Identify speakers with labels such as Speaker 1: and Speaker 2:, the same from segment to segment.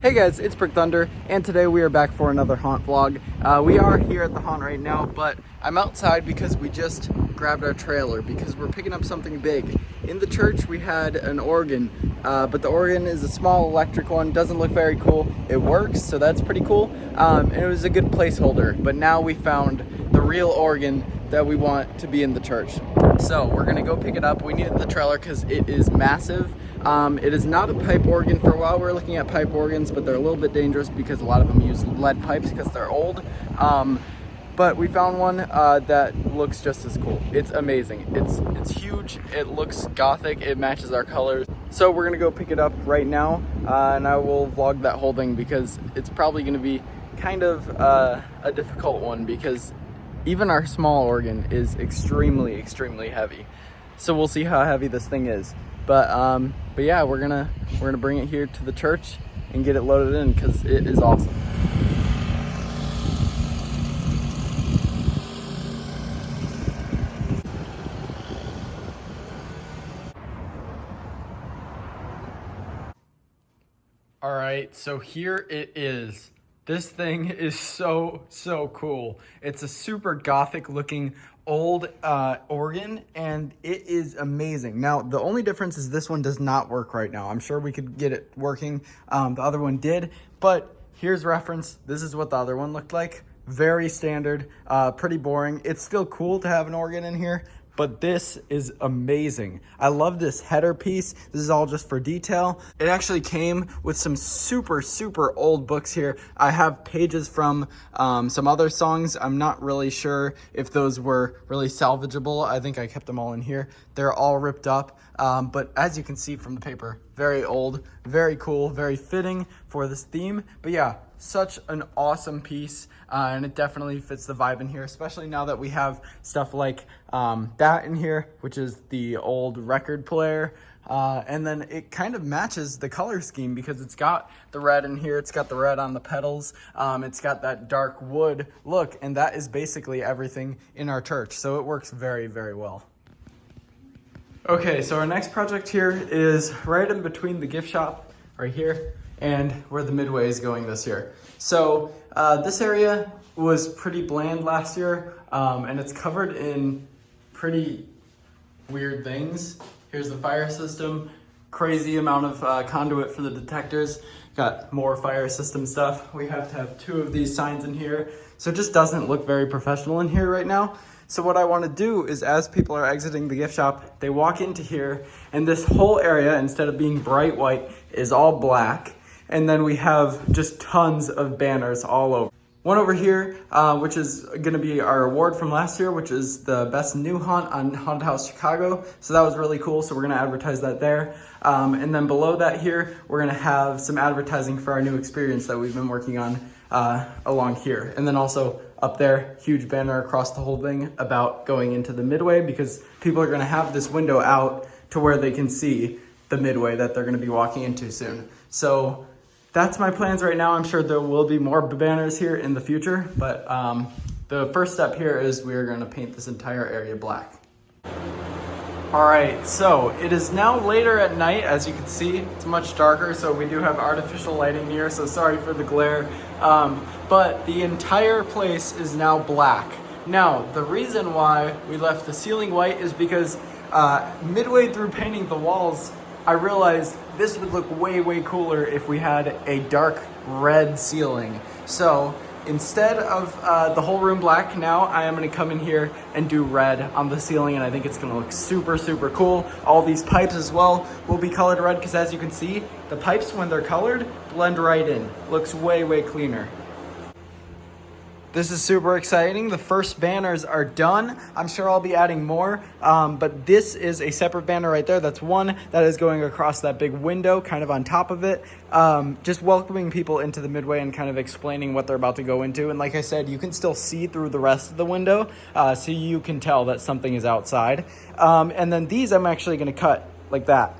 Speaker 1: Hey guys, it's Brick Thunder, and today we are back for another haunt vlog. We are here at the haunt right now, but I'm outside because we just grabbed our trailer because we're picking up something big. In the church we had an organ, but the organ is a small electric one, doesn't look very cool. It works, so that's pretty cool, and it was a good placeholder, but now we found the real organ that we want to be in the church. So we're gonna go pick it up. We needed the trailer because it is massive. It is not a pipe organ. For a while we were looking at pipe organs, but they're a little bit dangerous because a lot of them use lead pipes because they're old. But we found one that looks just as cool. It's amazing. It's huge. It looks gothic. It matches our colors. So we're gonna go pick it up right now, and I will vlog that whole thing because it's probably gonna be kind of a difficult one because even our small organ is extremely heavy. So we'll see how heavy this thing is. But yeah, we're gonna bring it here to the church and get it loaded in because it is awesome. All right, so here it is. This thing is so cool. It's a super gothic looking old organ, and it is amazing. Now, the only difference is this one does not work right now. I'm sure we could get it working. The other one did, but here's reference. This is what the other one looked like. Very standard, pretty boring. It's still cool to have an organ in here, but this is amazing. I love this header piece. This is all just for detail. It actually came with some super old books here. I have pages from some other songs. I'm not really sure if those were really salvageable. I think I kept them all in here. They're all ripped up, but as you can see from the paper, very old, very cool, very fitting for this theme. But yeah, such an awesome piece, and it definitely fits the vibe in here, especially now that we have stuff like that in here, which is the old record player. And then it kind of matches the color scheme because it's got the red in here, it's got the red on the pedals, it's got that dark wood look, and that is basically everything in our church. So it works very well. Okay, so our next project here is right in between the gift shop, right here, and where the midway is going this year. So this area was pretty bland last year, and it's covered in pretty weird things. Here's the fire system, crazy amount of conduit for the detectors. Got more fire system stuff. We have to have 2 of these signs in here. So it just doesn't look very professional in here right now. So what I want to do is, as people are exiting the gift shop, they walk into here, and this whole area, instead of being bright white, is all black. And then we have just tons of banners all over. One over here, which is gonna be our award from last year, which is the best new haunt on Haunted House Chicago. So that was really cool, so we're gonna advertise that there. And then below that here, we're gonna have some advertising for our new experience that we've been working on along here. And then also up there, huge banner across the whole thing about going into the midway, because people are gonna have this window out to where they can see the midway that they're gonna be walking into soon. So that's my plans right now. I'm sure there will be more banners here in the future, but the first step here is we're gonna paint this entire area black. All right, so it is now later at night. As you can see, it's much darker, so we do have artificial lighting here, so sorry for the glare. But the entire place is now black. Now, the reason why we left the ceiling white is because midway through painting the walls, I realized this would look way cooler if we had a dark red ceiling. So instead of the whole room black, now I am gonna come in here and do red on the ceiling, and I think it's gonna look super cool. All these pipes as well will be colored red because, as you can see, the pipes, when they're colored, blend right in. Looks way cleaner. This is super exciting. The first banners are done. I'm sure I'll be adding more, but this is a separate banner right there. That's one that is going across that big window, kind of on top of it, just welcoming people into the midway and kind of explaining what they're about to go into. And like I said, you can still see through the rest of the window, so you can tell that something is outside. And then these I'm actually gonna cut like that.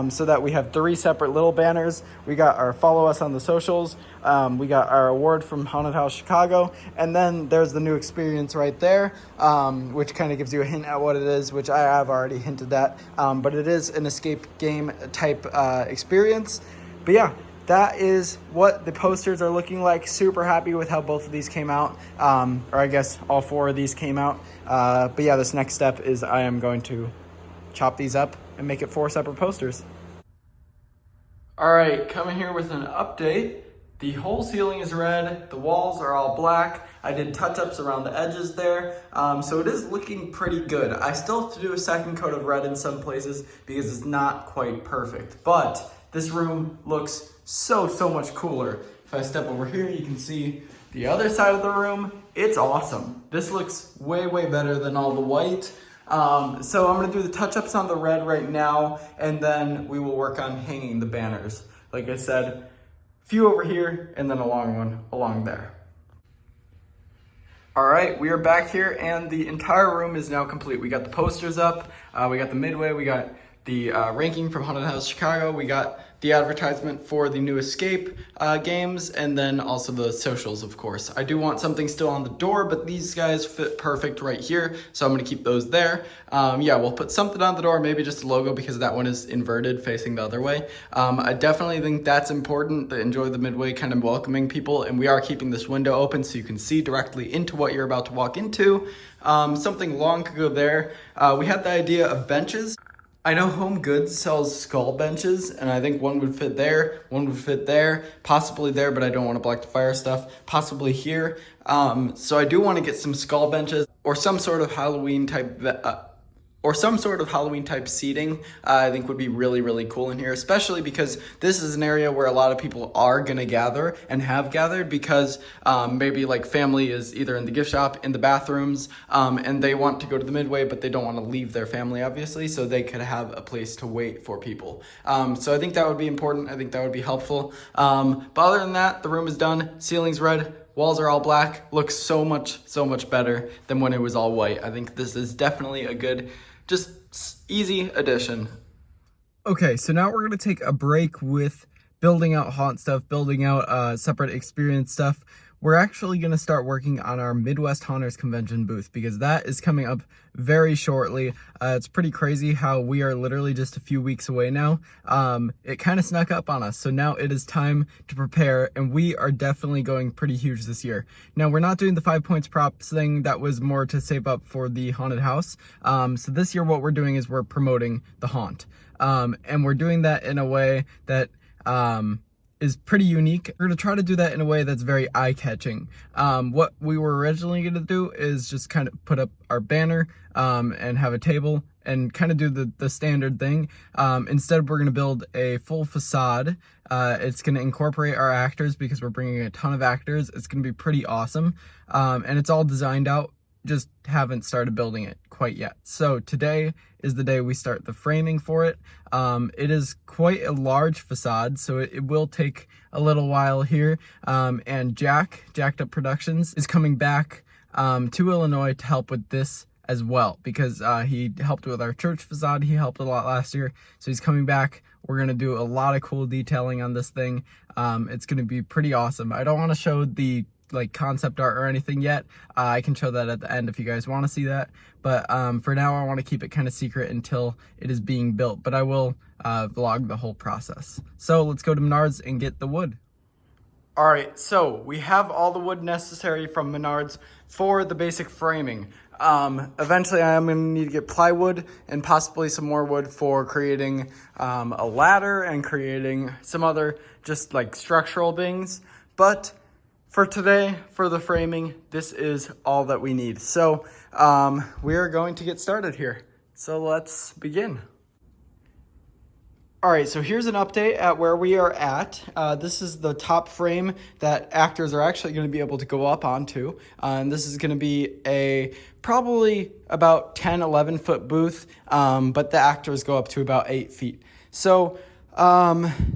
Speaker 1: So that we have 3 separate little banners. We got our follow us on the socials. We got our award from Haunted House Chicago. And then there's the new experience right there, which kind of gives you a hint at what it is, which I have already hinted at. But it is an escape game type experience. But yeah, that is what the posters are looking like. Super happy with how both of these came out, or I guess all 4 of these came out. But yeah, this next step is I am going to chop these up and make it 4 separate posters. All right, coming here with an update. The whole ceiling is red, the walls are all black. I did touch-ups around the edges there, so it is looking pretty good. I still have to do a second coat of red in some places because it's not quite perfect, but this room looks so much cooler. If I step over here, you can see the other side of the room. It's awesome. This looks way better than all the white. So I'm gonna do the touch-ups on the red right now, and then we will work on hanging the banners. Like I said, few over here, and then a long one along there. All right, we are back here, and the entire room is now complete. We got the posters up, we got the midway, we got the ranking from Haunted House Chicago, we got the advertisement for the new Escape games, and then also the socials, of course. I do want something still on the door, but these guys fit perfect right here, so I'm gonna keep those there. Yeah, we'll put something on the door, maybe just a logo because that one is inverted facing the other way. I definitely think that's important, to enjoy the midway kind of welcoming people, and we are keeping this window open so you can see directly into what you're about to walk into. Something long could go there. We had the idea of benches. I know Home Goods sells skull benches, and I think one would fit there, one would fit there, possibly there, but I don't want to block the fire stuff, possibly here. So I do want to get some skull benches or some sort of Halloween type seating. I think would be really cool in here, especially because this is an area where a lot of people are gonna gather and have gathered because maybe like family is either in the gift shop, in the bathrooms, and they want to go to the midway, but they don't want to leave their family, obviously, so they could have a place to wait for people. So I think that would be important. I think that would be helpful. But other than that, the room is done. Ceiling's red. Walls are all black. Looks so much better than when it was all white. I think this is definitely a good, just easy addition. Okay, so now we're gonna take a break with building out haunt stuff, building out separate experience stuff. We're actually gonna start working on our Midwest Haunters Convention booth because that is coming up very shortly. It's pretty crazy how we are literally just a few weeks away now. It kind of snuck up on us, so now it is time to prepare, and we are definitely going pretty huge this year. Now, we're not doing the 5 points props thing. That was more to save up for the haunted house. So this year what we're doing is we're promoting the haunt. And we're doing that in a way that is pretty unique. We're gonna try to do that in a way that's very eye-catching. What we were originally gonna do is just kind of put up our banner and have a table and kind of do the standard thing. Instead, we're gonna build a full facade. It's gonna incorporate our actors because we're bringing a ton of actors. It's gonna be pretty awesome. And it's all designed out, just haven't started building it quite yet. So today is the day we start the framing for it. It is quite a large facade, so it will take a little while here. And Jacked Up Productions, is coming back to Illinois to help with this as well, because he helped with our church facade. He helped a lot last year, so he's coming back. We're gonna do a lot of cool detailing on this thing. It's gonna be pretty awesome. I don't want to show the concept art or anything yet. I can show that at the end if you guys want to see that, but for now I want to keep it kind of secret until it is being built, but I will vlog the whole process. So let's go to Menards and get the wood. All right, so we have all the wood necessary from Menards for the basic framing. Eventually I am gonna need to get plywood and possibly some more wood for creating a ladder and creating some other just structural things, but for today, for the framing, this is all that we need. So we are going to get started here. So let's begin. All right, so here's an update at where we are at. This is the top frame that actors are actually going to be able to go up onto. And this is going to be a probably about 10, 11 foot booth, but the actors go up to about 8 feet. So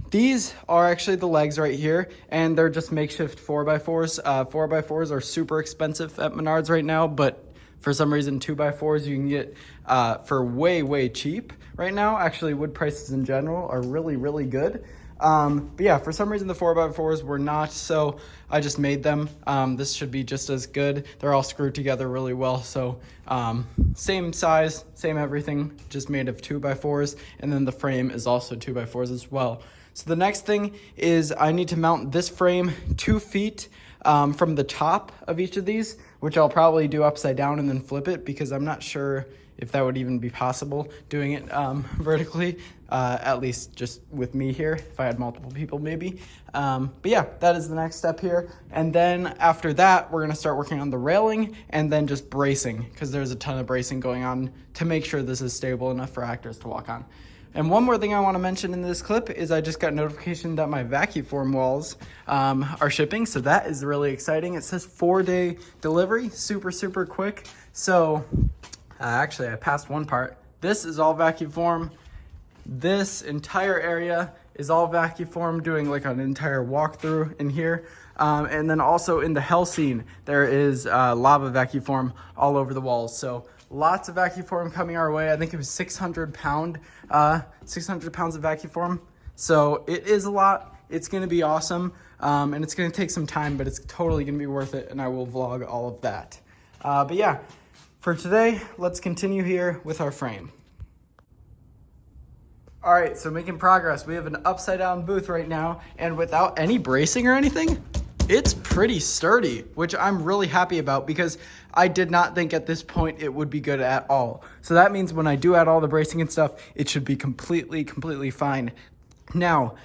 Speaker 1: these are actually the legs right here, and they're just makeshift 4x4s. 4x4s are super expensive at Menards right now, but for some reason 2x4s you can get for way cheap right now. Actually, wood prices in general are really good. But yeah, for some reason the 4x4s were not, so I just made them. This should be just as good. They're all screwed together really well, so same size, same everything, just made of 2x4s, and then the frame is also 2x4s as well. So the next thing is I need to mount this frame 2 feet from the top of each of these, which I'll probably do upside down and then flip it because I'm not sure if that would even be possible doing it vertically, at least just with me here, if I had multiple people maybe. But yeah, that is the next step here. And then after that, we're gonna start working on the railing and then just bracing, because there's a ton of bracing going on to make sure this is stable enough for actors to walk on. And one more thing I want to mention in this clip is I just got notification that my vaccuform walls are shipping. So that is really exciting. It says 4-day delivery, super quick. So actually I passed one part. This is all vaccuform. This entire area is all vaccuform, doing like an entire walkthrough in here. And then also in the hell scene, there is lava vaccuform all over the walls. So lots of vaccuform coming our way. I think it was 600 pounds of vaccuform. So it is a lot. It's gonna be awesome. And it's gonna take some time, but it's totally gonna be worth it. And I will vlog all of that. But yeah, for today, let's continue here with our frame. All right, so making progress. We have an upside down booth right now, and without any bracing or anything, it's pretty sturdy, which I'm really happy about because I did not think at this point it would be good at all. So that means when I do add all the bracing and stuff, it should be completely fine. Now,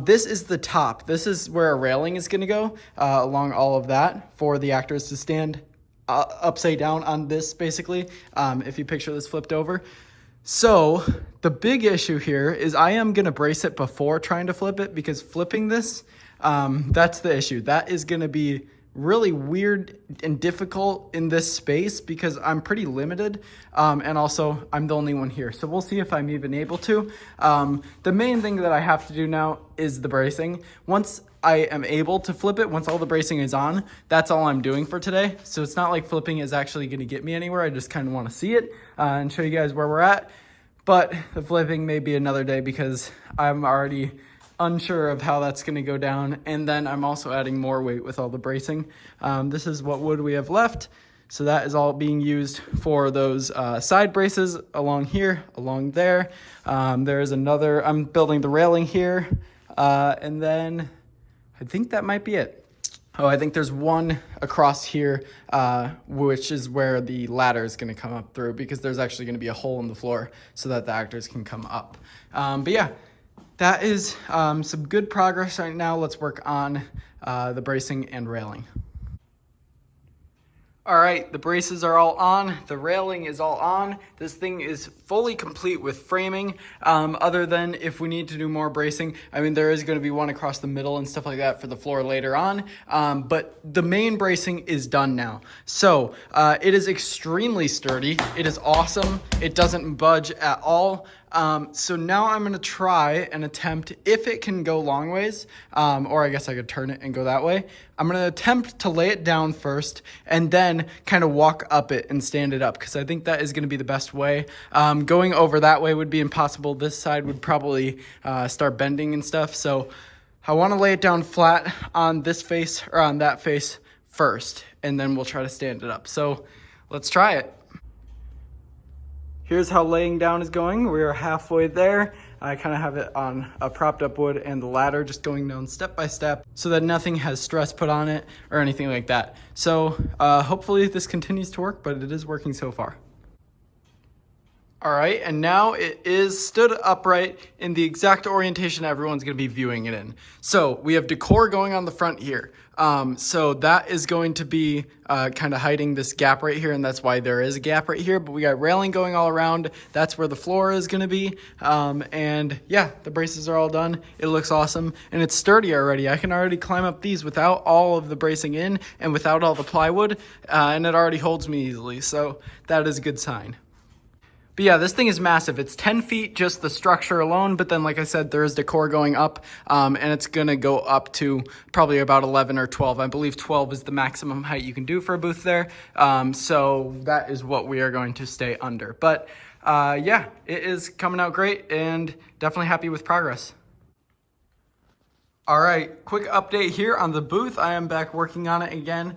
Speaker 1: this is the top. This is where a railing is gonna go along all of that for the actors to stand upside down on this, basically, if you picture this flipped over. So the big issue here is I am gonna brace it before trying to flip it, because flipping this, that's the issue. That is gonna be really weird and difficult in this space because I'm pretty limited, and also I'm the only one here. So we'll see if I'm even able to. The main thing that I have to do now is the bracing. Once I am able to flip it, once all the bracing is on, that's all I'm doing for today. So it's not like flipping is actually gonna get me anywhere. I just kind of wanna see it and show you guys where we're at. But the flipping may be another day because I'm already unsure of how that's gonna go down. And then I'm also adding more weight with all the bracing. This is what wood we have left. So that is all being used for those side braces along here, along there. There is another, I'm building the railing here. And then I think that might be it. Oh, I think there's one across here, which is where the ladder is gonna come up through, because there's actually gonna be a hole in the floor so that the actors can come up. But yeah, that is some good progress right now. Let's work on the bracing and railing. All right, the braces are all on, the railing is all on. This thing is fully complete with framing, other than if we need to do more bracing. I mean, there is gonna be one across the middle and stuff like that for the floor later on, but the main bracing is done now. So it is extremely sturdy, it is awesome, it doesn't budge at all. So now I'm gonna try and attempt, if it can go long ways, or I guess I could turn it and go that way. I'm gonna attempt to lay it down first and then kind of walk up it and stand it up, because I think that is gonna be the best way. Going over that way would be impossible. This side would probably start bending and stuff. So I wanna lay it down flat on this face or on that face first, and then we'll try to stand it up. So let's try it. Here's how laying down is going. We are halfway there. I kind of have it on a propped up wood and the ladder just going down step by step so that nothing has stress put on it or anything like that. So hopefully this continues to work, but it is working so far. All right, and now it is stood upright in the exact orientation everyone's gonna be viewing it in. So we have decor going on the front here. So that is going to be kind of hiding this gap right here, and that's why there is a gap right here, but we got railing going all around. That's where the floor is gonna be. And yeah, the braces are all done. It looks awesome, and it's sturdy already. I can already climb up these without all of the bracing in and without all the plywood, and it already holds me easily. So that is a good sign. But yeah, this thing is massive. It's 10 feet, just the structure alone. But then, like I said, there is decor going up, and it's going to go up to probably about 11 or 12. I believe 12 is the maximum height you can do for a booth there. So that is what we are going to stay under. But yeah, it is coming out great and definitely happy with progress. All right, quick update here on the booth. I am back working on it again.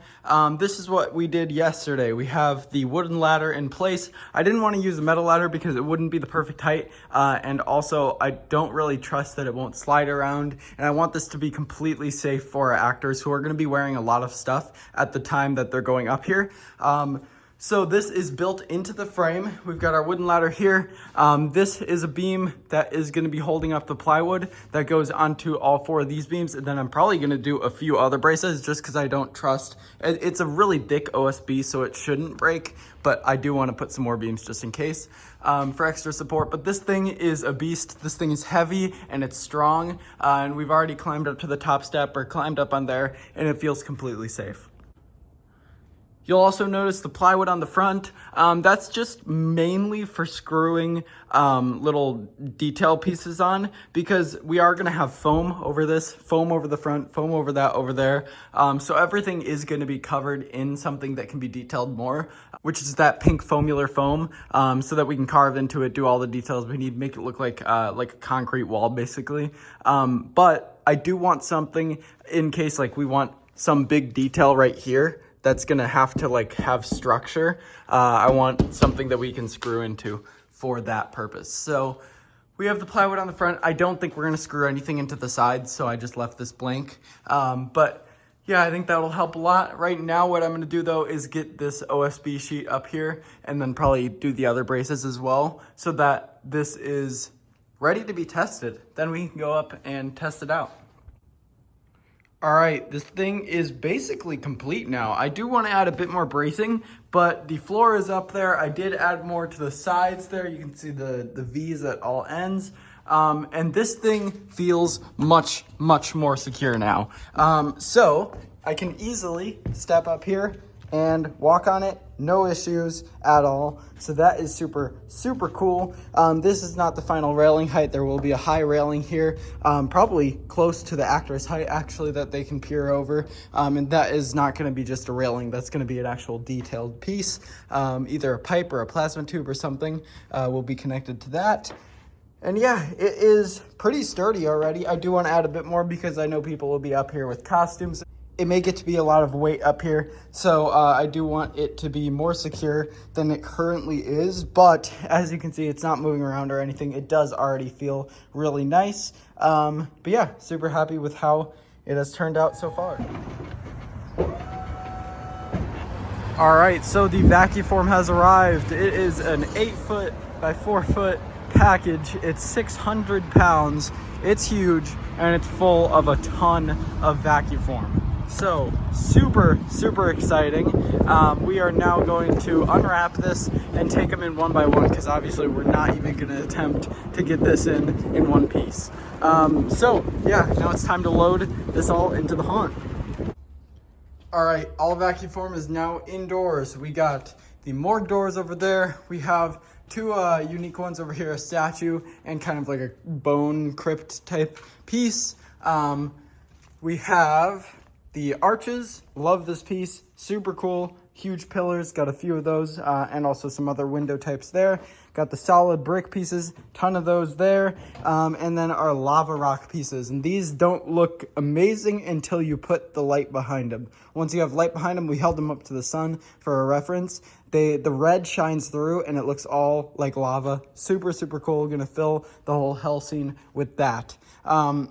Speaker 1: This is what we did yesterday. We have the wooden ladder in place. I didn't want to use a metal ladder because it wouldn't be the perfect height. And also I don't really trust that it won't slide around. And I want this to be completely safe for our actors who are going to be wearing a lot of stuff at the time that they're going up here. So this is built into the frame. We've got our wooden ladder here. This is a beam that is going to be holding up the plywood that goes onto all four of these beams. And then I'm probably going to do a few other braces just because I don't trust. It's a really thick OSB, so it shouldn't break, but I do want to put some more beams just in case for extra support. But this thing is a beast. This thing is heavy and it's strong. And we've already climbed up to the top step or climbed up on there, and it feels completely safe. You'll also notice the plywood on the front. That's just mainly for screwing little detail pieces on, because we are gonna have foam over this, foam over the front, foam over that over there. So everything is gonna be covered in something that can be detailed more, which is that pink foamular foam, so that we can carve into it, do all the details we need, make it look like a concrete wall basically. But I do want something in case like we want some big detail right here that's gonna have to like have structure. I want something that we can screw into for that purpose. So we have the plywood on the front. I don't think we're gonna screw anything into the sides, so I just left this blank. But yeah, I think that'll help a lot. Right now, what I'm gonna do though is get this OSB sheet up here and then probably do the other braces as well so that this is ready to be tested. Then we can go up and test it out. All right, this thing is basically complete now. I do want to add a bit more bracing, but the floor is up there. I did add more to the sides there. You can see the V's at all ends. And this thing feels much, much more secure now. So I can easily step up here and walk on it, no issues at all. So that is super, super cool. This is not the final railing height. There will be a high railing here, probably close to the actor's height actually, that they can peer over. And that is not gonna be just a railing, that's gonna be an actual detailed piece. Either a pipe or a plasma tube or something will be connected to that. And yeah, it is pretty sturdy already. I do wanna add a bit more because I know people will be up here with costumes. It may get to be a lot of weight up here, so I do want it to be more secure than it currently is, but as you can see, it's not moving around or anything. It does already feel really nice, but yeah, super happy with how it has turned out so far. All right, so the vaccuform has arrived. It is an 8-foot by 4-foot package. It's 600 pounds, it's huge, and it's full of a ton of vaccuform. So super, super exciting. We are now going to unwrap this and take them in one by one because obviously we're not even going to attempt to get this in one piece. So yeah, now it's time to load this all into the haunt. All right, all vaccuform is now indoors. We got the morgue doors over there. We have two unique ones over here, a statue and kind of like a bone crypt type piece. We have the arches, love this piece, super cool, huge pillars, got a few of those, and also some other window types there. Got the solid brick pieces, ton of those there, and then our lava rock pieces. And these don't look amazing until you put the light behind them. Once you have light behind them, we held them up to the sun for a reference. The red shines through and it looks all like lava. Super, super cool, gonna fill the whole hell scene with that.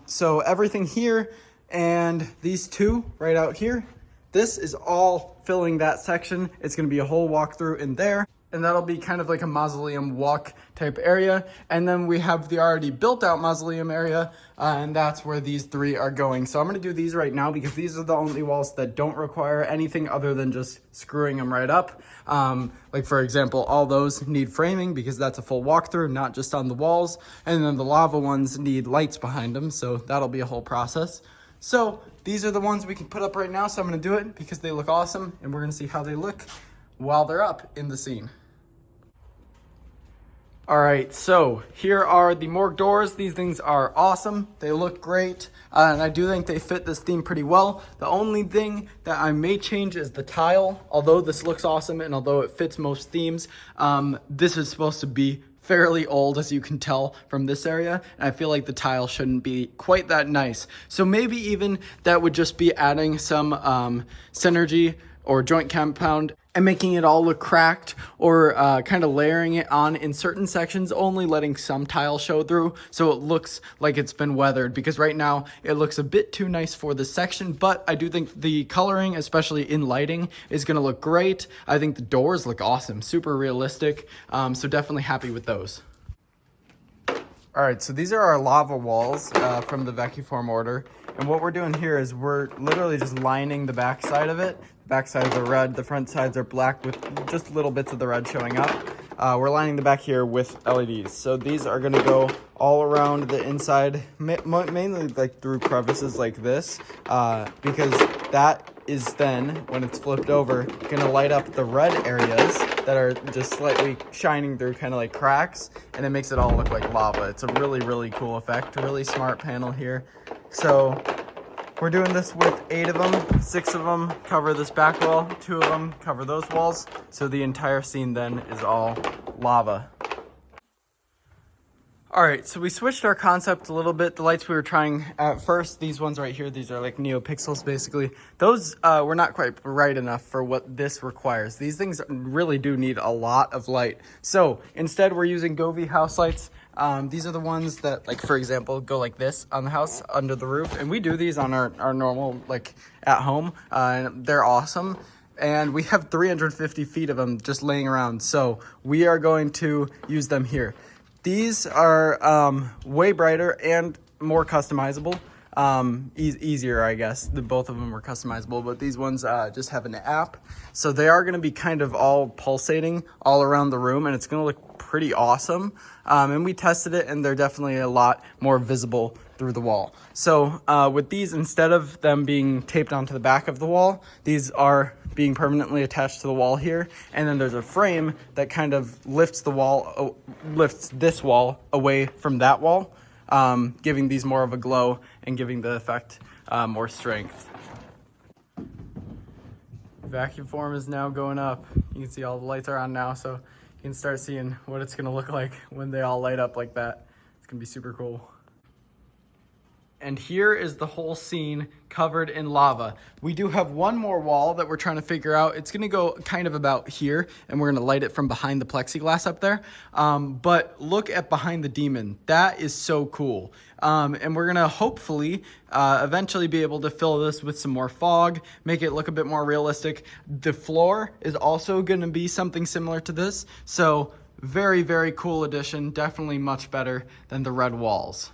Speaker 1: So everything here, and these two right out here, this is all filling that section. It's gonna be a whole walkthrough in there, and that'll be kind of like a mausoleum walk type area. And then we have the already built out mausoleum area, and that's where these three are going. So I'm gonna do these right now because these are the only walls that don't require anything other than just screwing them right up. Like for example, all those need framing because that's a full walkthrough, not just on the walls. And then the lava ones need lights behind them, so that'll be a whole process. So these are the ones we can put up right now, so I'm gonna do it because they look awesome, and we're gonna see how they look while they're up in the scene. All right, so here are the morgue doors. These things are awesome. They look great, and I do think they fit this theme pretty well. The only thing that I may change is the tile. Although this looks awesome and although it fits most themes, this is supposed to be fairly old, as you can tell from this area, and I feel like the tile shouldn't be quite that nice. So maybe even that would just be adding some synergy or joint compound and making it all look cracked, or kind of layering it on in certain sections, only letting some tile show through so it looks like it's been weathered, because right now it looks a bit too nice for this section. But I do think the coloring, especially in lighting, is going to look great. I think the doors look awesome, super realistic, so definitely happy with those. All right, so these are our lava walls from the vaccuform order. And what we're doing here is we're literally just lining the back side of it. The back sides are red, the front sides are black with just little bits of the red showing up. We're lining the back here with LEDs. So these are gonna go all around the inside, mainly like through crevices like this, because that is then, when it's flipped over, gonna light up the red areas that are just slightly shining through, kind of like cracks, and it makes it all look like lava. It's a really, really cool effect, really smart panel here. So we're doing this with 8 of them, 6 of them cover this back wall, 2 of them cover those walls. So the entire scene then is all lava. All right, so we switched our concept a little bit. The lights we were trying at first, these ones right here, these are like NeoPixels basically. Those were not quite bright enough for what this requires. These things really do need a lot of light. So instead we're using Govee house lights. These are the ones that, like, for example, go like this on the house under the roof. And we do these on our normal, like, at home, and they're awesome. And we have 350 feet of them just laying around. So we are going to use them here. These are way brighter and more customizable. Easier, I guess. Both of them are customizable, but these ones just have an app. So they are going to be kind of all pulsating all around the room, and it's going to look pretty awesome. And we tested it, and they're definitely a lot more visible through the wall. So with these, instead of them being taped onto the back of the wall, these are being permanently attached to the wall here. And then there's a frame that kind of lifts the wall, lifts this wall away from that wall, giving these more of a glow and giving the effect more strength. Vaccuform is now going up. You can see all the lights are on now, so you can start seeing what it's gonna look like when they all light up like that. It's gonna be super cool. And here is the whole scene covered in lava. We do have one more wall that we're trying to figure out. It's gonna go kind of about here, and we're gonna light it from behind the plexiglass up there. But look at behind the demon. That is so cool. And we're gonna hopefully eventually be able to fill this with some more fog, make it look a bit more realistic. The floor is also gonna be something similar to this. So very, very cool addition. Definitely much better than the red walls.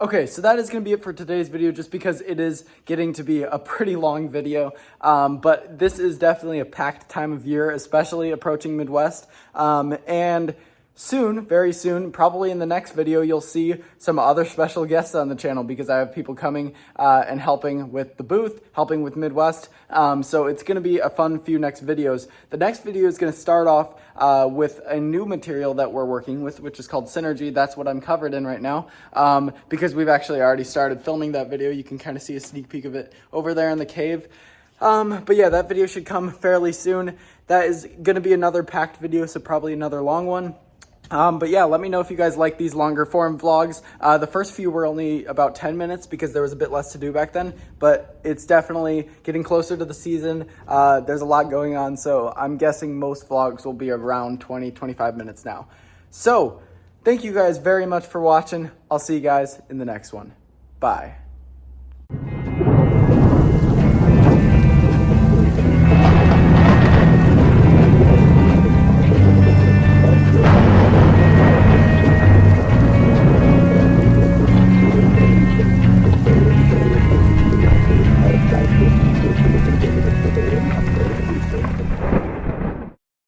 Speaker 1: Okay, so that is going to be it for today's video, just because it is getting to be a pretty long video. But this is definitely a packed time of year, especially approaching Midwest. And soon, very soon, probably in the next video, you'll see some other special guests on the channel, because I have people coming and helping with the booth, helping with Midwest. So it's going to be a fun few next videos. The next video is going to start off with a new material that we're working with, which is called Synergy. That's what I'm covered in right now, because we've actually already started filming that video. You can kind of see a sneak peek of it over there in the cave. But yeah, that video should come fairly soon. That is going to be another packed video, so probably another long one. But yeah, let me know if you guys like these longer form vlogs. The first few were only about 10 minutes because there was a bit less to do back then, but it's definitely getting closer to the season. There's a lot going on, so I'm guessing most vlogs will be around 20-25 minutes now. So thank you guys very much for watching. I'll see you guys in the next one. Bye.